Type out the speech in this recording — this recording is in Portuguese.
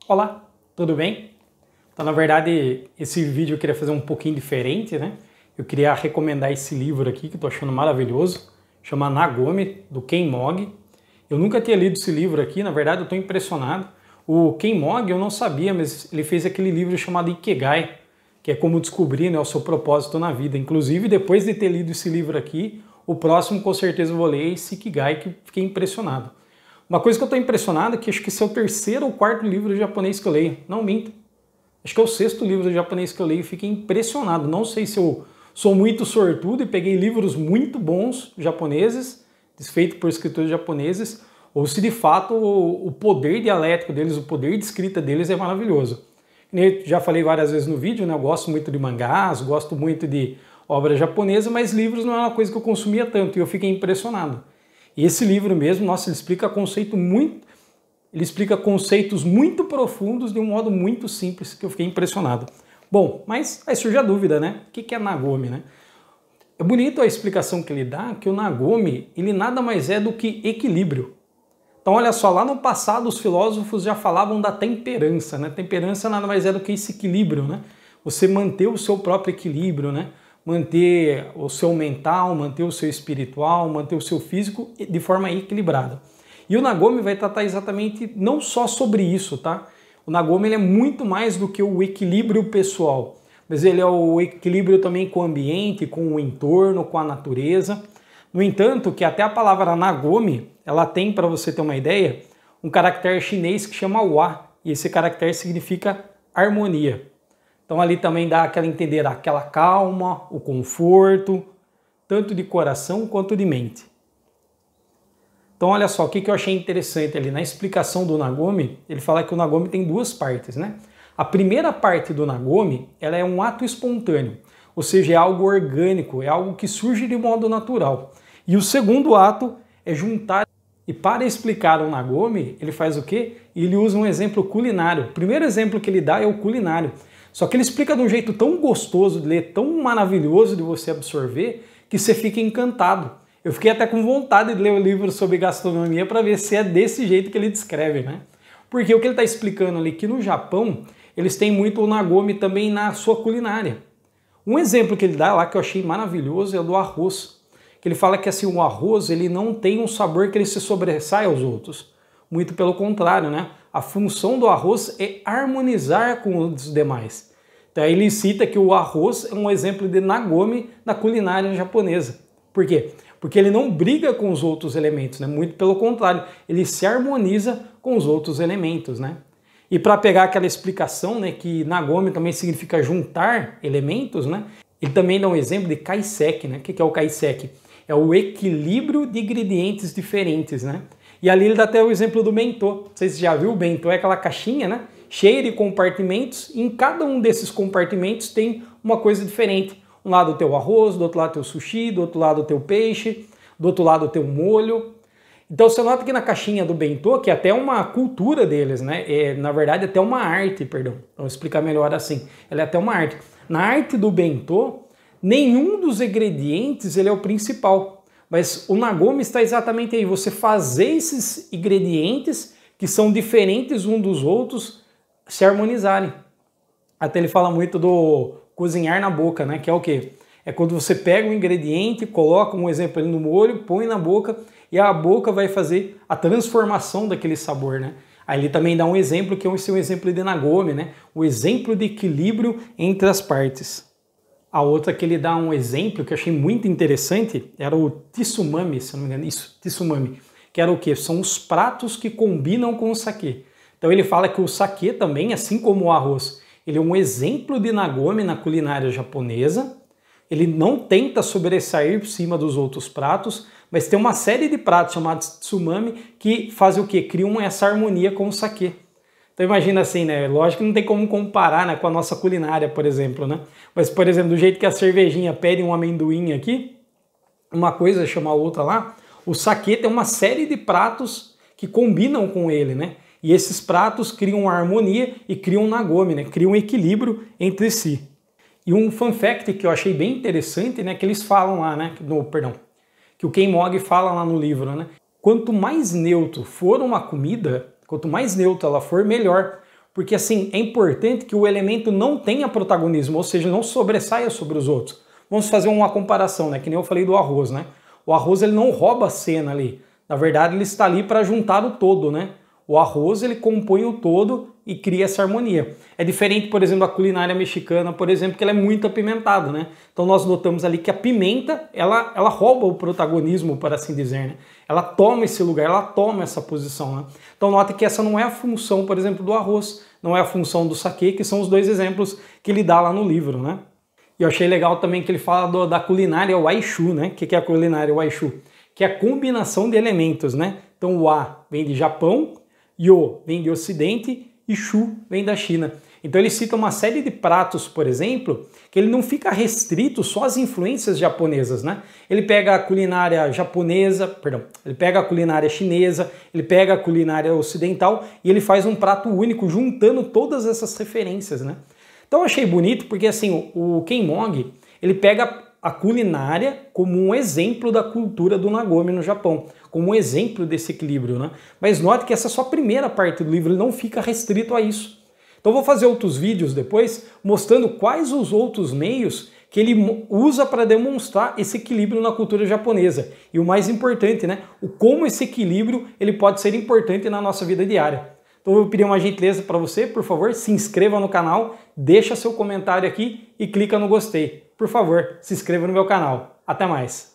Olá, tudo bem? Então, na verdade, esse vídeo eu queria fazer um pouquinho diferente, né? Eu queria recomendar esse livro aqui, que eu tô achando maravilhoso, chama Nagomi, do Ken Mogg. Eu nunca tinha lido esse livro aqui, na verdade eu tô impressionado. O Ken Mogg eu não sabia, mas ele fez aquele livro chamado Ikigai, que é como descobrir, né, o seu propósito na vida. Inclusive, depois de ter lido esse livro aqui, o próximo com certeza eu vou ler esse Ikigai, que fiquei impressionado. Uma coisa que eu estou impressionado é que acho que esse é o terceiro ou quarto livro japonês que eu leio. Não minto. Acho que é o sexto livro japonês que eu leio. Fiquei impressionado. Não sei se eu sou muito sortudo e peguei livros muito bons japoneses, feitos por escritores japoneses, ou se de fato o poder dialético deles, o poder de escrita deles é maravilhoso. Eu já falei várias vezes no vídeo, né? Eu gosto muito de mangás, gosto muito de obra japonesa, mas livros não é uma coisa que eu consumia tanto e eu fiquei impressionado. E esse livro mesmo, nossa, ele explica conceitos muito profundos de um modo muito simples que eu fiquei impressionado. Bom, mas aí surge a dúvida, né? O que é Nagomi, né? É bonito a explicação que ele dá, que o Nagomi, ele nada mais é do que equilíbrio. Então, olha só, lá no passado os filósofos já falavam da temperança, né? Temperança nada mais é do que esse equilíbrio, né? Você manter o seu próprio equilíbrio, né? Manter o seu mental, manter o seu espiritual, manter o seu físico de forma equilibrada. E o Nagomi vai tratar exatamente não só sobre isso, tá? O Nagomi ele é muito mais do que o equilíbrio pessoal, mas ele é o equilíbrio também com o ambiente, com o entorno, com a natureza. No entanto, que até a palavra Nagomi, ela tem, para você ter uma ideia, um caractere chinês que chama Wa, e esse caractere significa harmonia. Então ali também dá aquela entender aquela calma, o conforto, tanto de coração quanto de mente. Então olha só, o que eu achei interessante ali na explicação do Nagomi, ele fala que o Nagomi tem duas partes, né? A primeira parte do Nagomi, ela é um ato espontâneo, ou seja, é algo orgânico, é algo que surge de modo natural. E o segundo ato é juntar. E para explicar o Nagomi, ele faz o quê? Ele usa um exemplo culinário. O primeiro exemplo que ele dá é o culinário. Só que ele explica de um jeito tão gostoso de ler, tão maravilhoso de você absorver, que você fica encantado. Eu fiquei até com vontade de ler o livro sobre gastronomia para ver se é desse jeito que ele descreve, né? Porque o que ele está explicando ali, que no Japão, eles têm muito o Nagomi também na sua culinária. Um exemplo que ele dá lá, que eu achei maravilhoso, é o do arroz. Que ele fala que assim, o arroz ele não tem um sabor que ele se sobressai aos outros. Muito pelo contrário, né? A função do arroz é harmonizar com os demais. Então ele cita que o arroz é um exemplo de Nagomi na culinária japonesa. Por quê? Porque ele não briga com os outros elementos, né? Muito pelo contrário, ele se harmoniza com os outros elementos, né? E para pegar aquela explicação, né, que Nagomi também significa juntar elementos, né? Ele também dá um exemplo de kaiseki, né? O que é o kaiseki? É o equilíbrio de ingredientes diferentes, né? E ali ele dá até o exemplo do bentô. Não sei se você já viu, o bentô é aquela caixinha, né? Cheia de compartimentos, e em cada um desses compartimentos tem uma coisa diferente. Um lado o teu arroz, do outro lado o teu sushi, do outro lado o teu peixe, do outro lado o teu molho. Então você nota que na caixinha do bentô, que é até uma cultura deles, né? Na verdade até uma arte, perdão. Vou explicar melhor assim. Ela é até uma arte. Na arte do bentô, nenhum dos ingredientes ele é o principal. Mas o Nagomi está exatamente aí, você fazer esses ingredientes que são diferentes uns dos outros se harmonizarem. Até ele fala muito do cozinhar na boca, né? Que é o quê? É quando você pega um ingrediente, coloca um exemplo ali no molho, põe na boca e a boca vai fazer a transformação daquele sabor, né? Aí ele também dá um exemplo que é um exemplo de Nagomi, né? O exemplo de equilíbrio entre as partes. A outra que ele dá um exemplo que eu achei muito interessante era o tsumami, se não me engano, isso, tsumami, que era o quê? São os pratos que combinam com o saquê. Então ele fala que o saquê também, assim como o arroz, ele é um exemplo de Nagomi na culinária japonesa. Ele não tenta sobressair por cima dos outros pratos, mas tem uma série de pratos chamados tsumami que fazem o quê? Criam essa harmonia com o saquê. Então imagina assim, né? Lógico que não tem como comparar, né, com a nossa culinária, por exemplo, né? Mas, por exemplo, do jeito que a cervejinha pede um amendoim aqui, uma coisa chama a outra lá, o saquê tem uma série de pratos que combinam com ele, né? E esses pratos criam uma harmonia e criam um Nagomi, né? Criam um equilíbrio entre si. E um fun fact que eu achei bem interessante, né, que eles falam lá, né, que o Ken Mogg fala lá no livro, né? Quanto mais neutro for uma comida, quanto mais neutra ela for, melhor. porque assim, é importante que o elemento não tenha protagonismo, ou seja, não sobressaia sobre os outros. Vamos fazer uma comparação, né? Que nem eu falei do arroz, né? O arroz ele não rouba a cena ali. Na verdade, ele está ali para juntar o todo, né? O arroz ele compõe o todo e cria essa harmonia. É diferente, por exemplo, da culinária mexicana, por exemplo, que ela é muito apimentada, né? Então nós notamos ali que a pimenta, ela rouba o protagonismo, por assim dizer, né? Ela toma esse lugar, ela toma essa posição, né? Então nota que essa não é a função, por exemplo, do arroz, não é a função do saquê, que são os dois exemplos que ele dá lá no livro, né? E eu achei legal também que ele fala da culinária Waishu, né? O que é a culinária Waishu? Que é a combinação de elementos, né? Então o Wa vem de Japão, Yo vem de Ocidente e Shu vem da China. Então ele cita uma série de pratos, por exemplo, que ele não fica restrito só às influências japonesas, né? Ele pega a culinária japonesa, perdão, ele pega a culinária chinesa, ele pega a culinária ocidental e ele faz um prato único juntando todas essas referências, né? Então eu achei bonito porque assim, o Ken Mog, ele pega a culinária como um exemplo da cultura do Nagomi no Japão, como um exemplo desse equilíbrio, né? Mas note que essa é só a primeira parte do livro, ele não fica restrito a isso. Então eu vou fazer outros vídeos depois mostrando quais os outros meios que ele usa para demonstrar esse equilíbrio na cultura japonesa. E o mais importante, né? O como esse equilíbrio ele pode ser importante na nossa vida diária. Então eu vou pedir uma gentileza para você, por favor, se inscreva no canal, deixa seu comentário aqui e clica no gostei. Por favor, se inscreva no meu canal. Até mais!